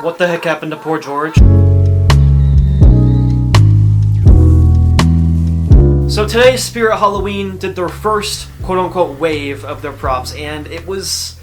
What the heck happened to poor George? So today, Spirit Halloween did their first quote-unquote wave of their props, and it was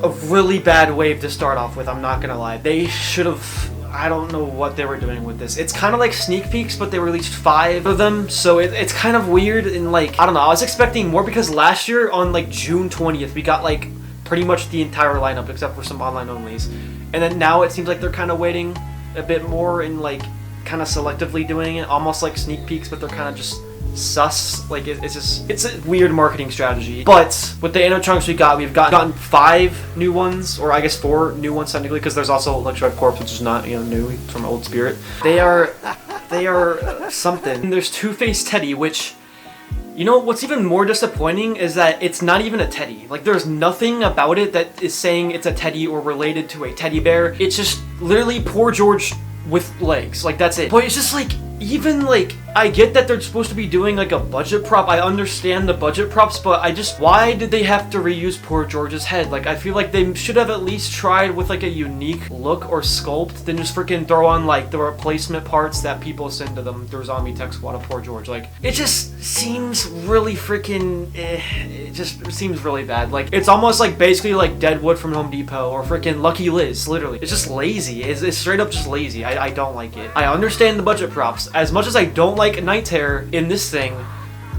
a really bad wave to start off with, I'm not gonna lie. They should have... I don't know what they were doing with this. It's kind of like sneak peeks, but they released 5 of them, so it's kind of weird and like, I don't know, I was expecting more because last year on like June 20th, we got like pretty much the entire lineup except for some online onlys. And then now it seems like they're kind of waiting a bit more and like kind of selectively doing it, almost like sneak peeks, but they're kind of just sus. Like it's a weird marketing strategy. But with the animatronics we've gotten 5 new ones, or I guess 4 new ones technically, because there's also Electrified Corpse, which is not, you know, new, it's from old Spirit. They are something. And there's Two-Faced Teddy, which, you know, what's even more disappointing is that it's not even a teddy. Like, there's nothing about it that is saying it's a teddy or related to a teddy bear. It's just literally poor George with legs. Like, that's it. But it's just like, even like, I get that they're supposed to be doing like a budget prop. I understand the budget props, but why did they have to reuse poor George's head? Like, I feel like they should have at least tried with like a unique look or sculpt than just freaking throw on like the replacement parts that people send to them through Zombie Tech Squad of poor George. Like, it just seems really freaking, it just seems really bad. Like, it's almost like basically like Deadwood from Home Depot or freaking Lucky Liz, literally. It's just lazy. It's straight up just lazy. I don't like it. I understand the budget props. As much as I don't like Night Terror in this thing,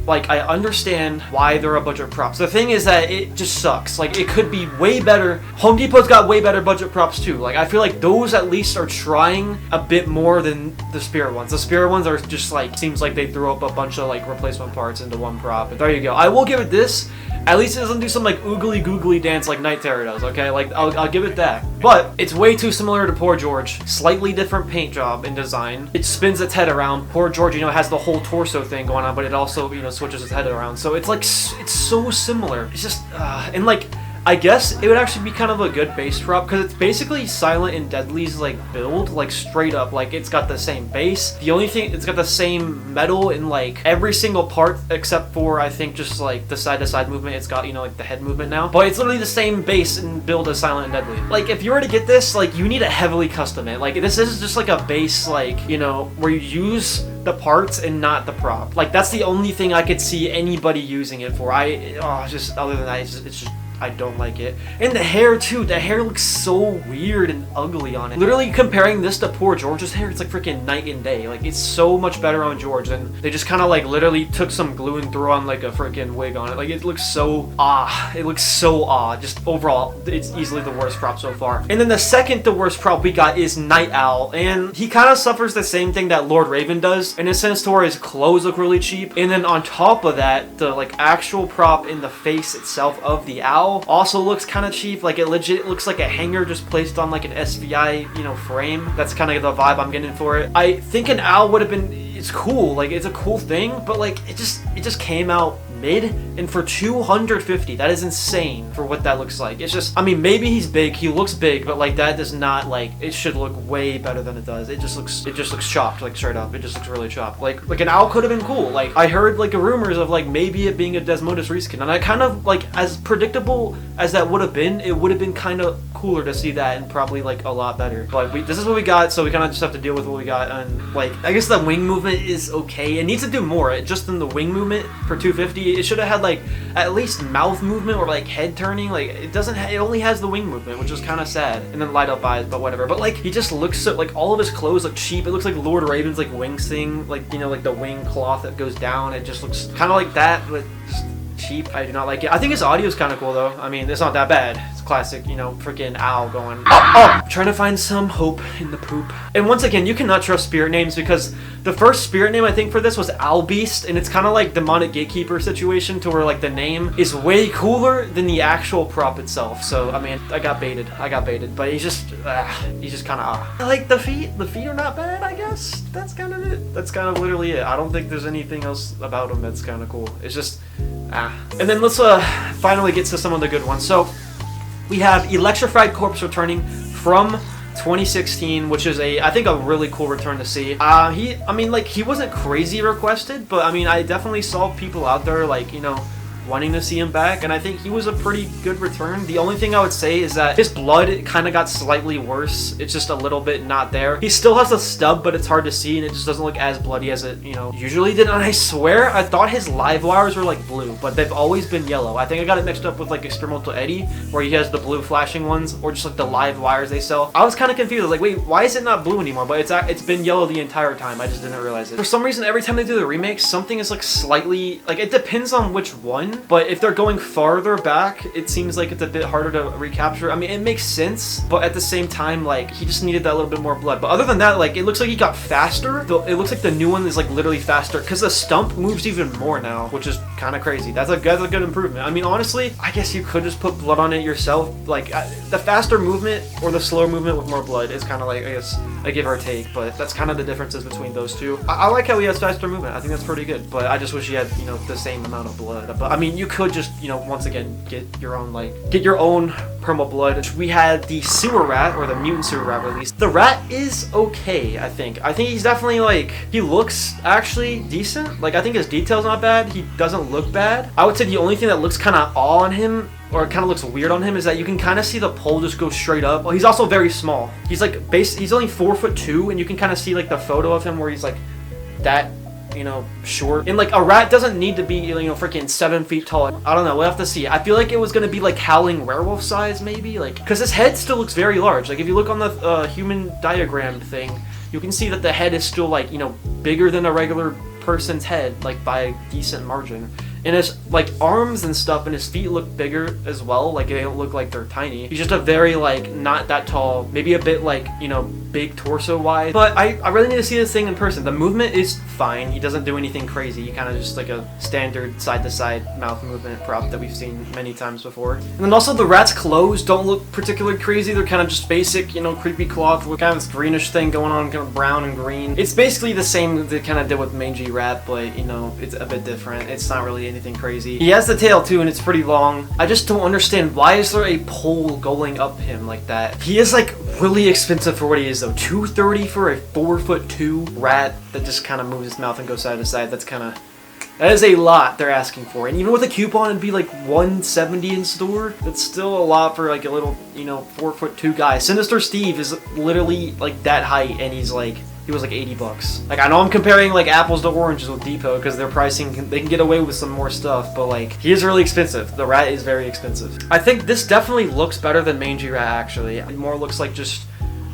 like, I understand why they're a budget props. The thing is that it just sucks. Like, it could be way better. Home Depot's got way better budget props too. Like, I feel like those at least are trying a bit more than the Spirit ones. The Spirit ones are just like, seems like they threw up a bunch of like replacement parts into one prop. But there you go. I will give it this. At least it doesn't do some like oogly googly dance like Night Terror does, okay? Like, I'll give it that. But it's way too similar to poor George. Slightly different paint job and design. It spins its head around. Poor George, you know, has the whole torso thing going on, but it also, you know, switches its head around. So it's like, it's so similar. It's just, and like, I guess it would actually be kind of a good base prop because it's basically Silent and Deadly's like build, like straight up. Like, it's got the same base. The only thing, it's got the same metal in like every single part except for, I think, just like the side to side movement. It's got, you know, like the head movement now, but it's literally the same base and build as Silent and Deadly. Like, if you were to get this, like, you need to heavily custom it. Like, this is just like a base, like, you know, where you use the parts and not the prop. Like, that's the only thing I could see anybody using it for. Just other than that, it's just I don't like it. And the hair too, the hair looks so weird and ugly on it. Literally comparing this to poor George's hair, it's like freaking night and day. Like, it's so much better on George, and they just kind of like literally took some glue and threw on like a freaking wig on it. Like, it looks so it looks so just overall, it's easily the worst prop so far. And then the second to worst prop we got is Night Owl, and he kind of suffers the same thing that Lord Raven does in a sense to where his clothes look really cheap. And then on top of that, the like actual prop in the face itself of the owl also looks kind of cheap. Like, it legit looks like a hanger just placed on like an SVI, you know, frame. That's kind of the vibe I'm getting for it. I think an owl would have been, it's cool, like, it's a cool thing, but like, it just came out mid, and for $250, that is insane for what that looks like. It's just, I mean, maybe he's big, he looks big, but like, that does not, like, it should look way better than it does. It just looks chopped, like, straight up. It just looks really chopped. Like an owl could have been cool. Like, I heard like rumors of like maybe it being a Desmodus reskin, and I kind of like, as predictable as that would have been, it would have been kind of cooler to see that, and probably like a lot better. But this is what we got, so we kind of just have to deal with what we got. And like, I guess the wing movement is okay. It needs to do more. Just in the wing movement for $250, it should have had like at least mouth movement or like head turning. Like, it doesn't. It only has the wing movement, which is kind of sad. And then light up eyes, but whatever. But like, he just looks so, like, all of his clothes look cheap. It looks like Lord Raven's like wings thing, like, you know, like the wing cloth that goes down. It just looks kind of like that, but just cheap. I do not like it. I think his audio is kind of cool though. I mean, it's not that bad. It's classic, you know, freaking owl going trying to find some hope in the poop. And once again, you cannot trust spirit names, because the first spirit name I think for this was Owl Beast, and it's kind of like Demonic Gatekeeper situation, to where like the name is way cooler than the actual prop itself. So I mean, I got baited, but he's just kind of I like the feet are not bad, I guess. That's kind of it. That's kind of literally it. I don't think there's anything else about him that's kind of cool. It's just and then let's finally get to some of the good ones. So we have Electrified Corpse returning from 2016, which is I think a really cool return to see. He wasn't crazy requested, but I mean, I definitely saw people out there like, you know, wanting to see him back, and I think he was a pretty good return. The only thing I would say is that his blood kind of got slightly worse. It's just a little bit not there. He still has a stub, but it's hard to see, and it just doesn't look as bloody as it, usually did. And I swear, I thought his live wires were like blue, but they've always been yellow. I think I got it mixed up with like Experimental Eddie, where he has the blue flashing ones, or just like the live wires they sell. I was kind of confused. I was like, wait, why is it not blue anymore? But it's been yellow the entire time. I just didn't realize it. For some reason, every time they do the remakes, something is like slightly, like, it depends on which one, but if they're going farther back, it seems like it's a bit harder to recapture. I mean, it makes sense, but at the same time, like, he just needed that little bit more blood. But other than that, like, it looks like he got faster. It looks like the new one is like literally faster, because the stump moves even more now, which is kind of crazy. That's a good improvement. I mean, honestly, I guess you could just put blood on it yourself. Like, the faster movement or the slower movement with more blood is kind of like, I guess, a give or take, but that's kind of the differences between those two. I like how he has faster movement. I think that's pretty good, but I just wish he had, the same amount of blood. But I mean, you could just, once again, get your own perma blood. We had the Sewer Rat, or the Mutant Sewer Rat release. The rat is okay, I think. I think he's definitely, like, he looks actually decent. Like, I think his detail's not bad. He doesn't look bad. I would say the only thing that looks kind of odd on him, or it kind of looks weird on him, is that you can kind of see the pole just go straight up. Well, he's also very small. He's like he's only 4'2", and you can kind of see like the photo of him where he's like that, short. And like a rat doesn't need to be, freaking 7 feet tall. I don't know. We'll have to see. I feel like it was gonna be like Howling Werewolf size, maybe, like, because his head still looks very large. Like if you look on the human diagram thing, you can see that the head is still like, bigger than a regular person's head, like by a decent margin. And his, like, arms and stuff and his feet look bigger as well. Like, they don't look like they're tiny. He's just a very, like, not that tall, maybe a bit, like, big torso-wise. But I really need to see this thing in person. The movement is fine. He doesn't do anything crazy. He kind of just, like, a standard side-to-side mouth movement prop that we've seen many times before. And then also the rat's clothes don't look particularly crazy. They're kind of just basic, creepy cloth with kind of this greenish thing going on, kind of brown and green. It's basically the same that they kind of did with Mangy Rat, but, it's a bit different. It's not really anything crazy. He has the tail too, and it's pretty long. I just don't understand, why is there a pole going up him like that? He is like really expensive for what he is though. $230 for a 4'2" rat that just kind of moves his mouth and goes side to side. That is a lot they're asking for. And even with a coupon, it'd be like $170 in store. That's still a lot for like a little, 4'2" guy. Sinister Steve is literally like that height, and he was like $80. Like, I know I'm comparing like apples to oranges with Depot, because their pricing, they can get away with some more stuff, but like, he is really expensive. The rat is very expensive. I think this definitely looks better than Mangy Rat, actually. It more looks like just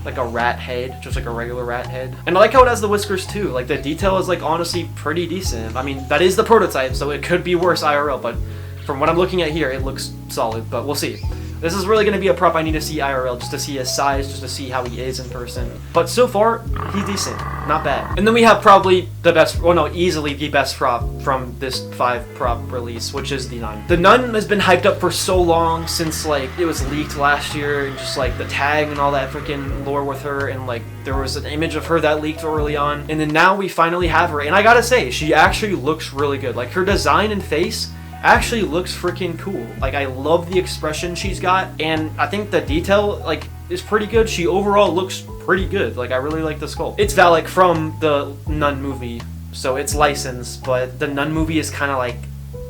like a rat head, just like a regular rat head. And I like how it has the whiskers too. Like, the detail is like honestly pretty decent. I mean, that is the prototype, so it could be worse IRL, but from what I'm looking at here, it looks solid, but we'll see. This is really going to be a prop I need to see IRL, just to see his size, just to see how he is in person. But so far, he's decent. Not bad. And then we have probably the best, well no, easily the best prop from this 5-prop release, which is the Nun. The Nun has been hyped up for so long, since like it was leaked last year, and just like the tag and all that freaking lore with her, and like there was an image of her that leaked early on, and then now we finally have her, and I gotta say, she actually looks really good. Like, her design and face actually looks freaking cool. Like, I love the expression she's got, and I think the detail, like, is pretty good. She overall looks pretty good. Like, I really like the sculpt. It's Valak from the Nun movie, so it's licensed, but the Nun movie is kind of like,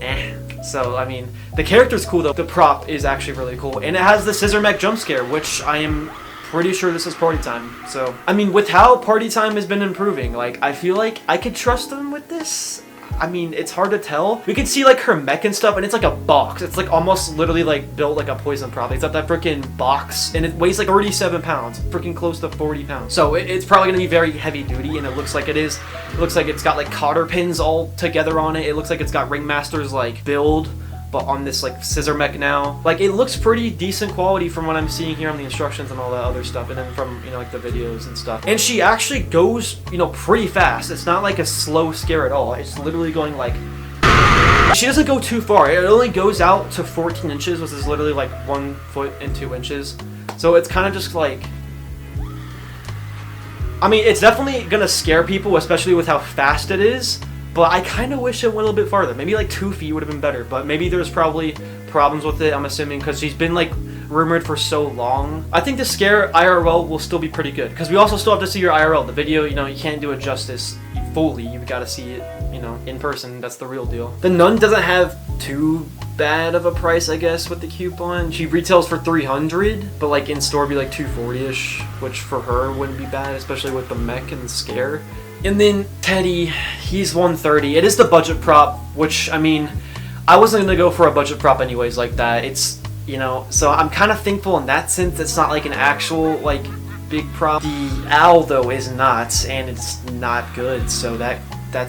eh. So, I mean, the character's cool though. The prop is actually really cool, and it has the scissor mech jump scare, which I am pretty sure this is Party Time. So, I mean, with how Party Time has been improving, like, I feel like I could trust them with this. I mean, it's hard to tell. We can see like her mech and stuff, and it's like a box. It's like almost literally like built like a poison prop. It's up that freaking box, and it weighs like 37 pounds, freaking close to 40 pounds. So it's probably gonna be very heavy duty, and it looks like it is. It looks like it's got like cotter pins all together on it. It looks like it's got Ringmaster's like build, but on this like scissor mech now. Like, it looks pretty decent quality from what I'm seeing here on the instructions and all that other stuff, and then from, like the videos and stuff. And she actually goes, pretty fast. It's not like a slow scare at all. It's literally going like, she doesn't go too far. It only goes out to 14 inches, which is literally like 1 foot and 2 inches. So it's kind of just like, I mean, it's definitely gonna scare people, especially with how fast it is. But I kind of wish it went a little bit farther. Maybe like 2 feet would have been better. But maybe there's probably problems with it, I'm assuming, because she's been like rumored for so long. I think the scare IRL will still be pretty good, because we also still have to see your IRL. The video, you can't do it justice. fully. You've got to see it, you know, in person. That's the real deal. The Nun doesn't have too bad of a price, I guess, with the coupon. She retails for $300, but like in store be like $240-ish, which for her wouldn't be bad, especially with the mech and the scare. And then Teddy, he's $130. It is the budget prop, which, I mean, I wasn't gonna go for a budget prop anyways like that. It's, you know, so I'm kind of thankful in that sense. It's not like an actual like big prop. The owl though is not, and it's not good, so that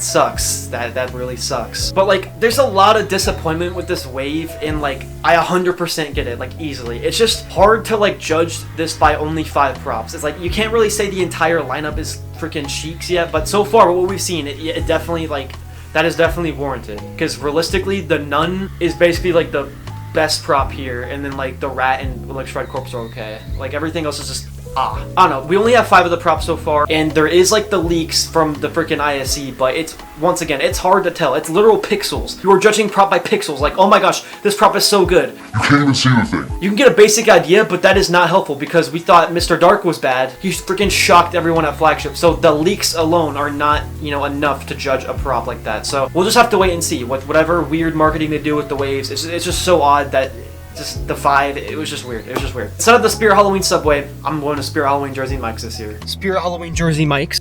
sucks. That really sucks. But like, there's a lot of disappointment with this wave, and like, I 100% get it, like, easily. It's just hard to like judge this by only 5 props. It's like, you can't really say the entire lineup is freaking Sheiks yet, but so far what we've seen, it definitely, like, that is definitely warranted. Because realistically, the Nun is basically like the best prop here, and then like the Rat and Electrified Corpse are okay. Like, everything else is just I don't know. We only have 5 of the props so far, and there is like the leaks from the freaking ISE, but it's, once again, it's hard to tell. It's literal pixels. You are judging prop by pixels. Like, oh my gosh, this prop is so good. You can't even see the thing. You can get a basic idea, but that is not helpful because we thought Mr. Dark was bad. He freaking shocked everyone at Flagship. So the leaks alone are not, you know, enough to judge a prop like that. So we'll just have to wait and see. Whatever weird marketing they do with the waves, it's just so odd that just the 5, it was just weird. It was just weird. Instead of the Spirit Halloween subway, I'm going to Spirit Halloween Jersey Mike's this year. Spirit Halloween Jersey Mike's.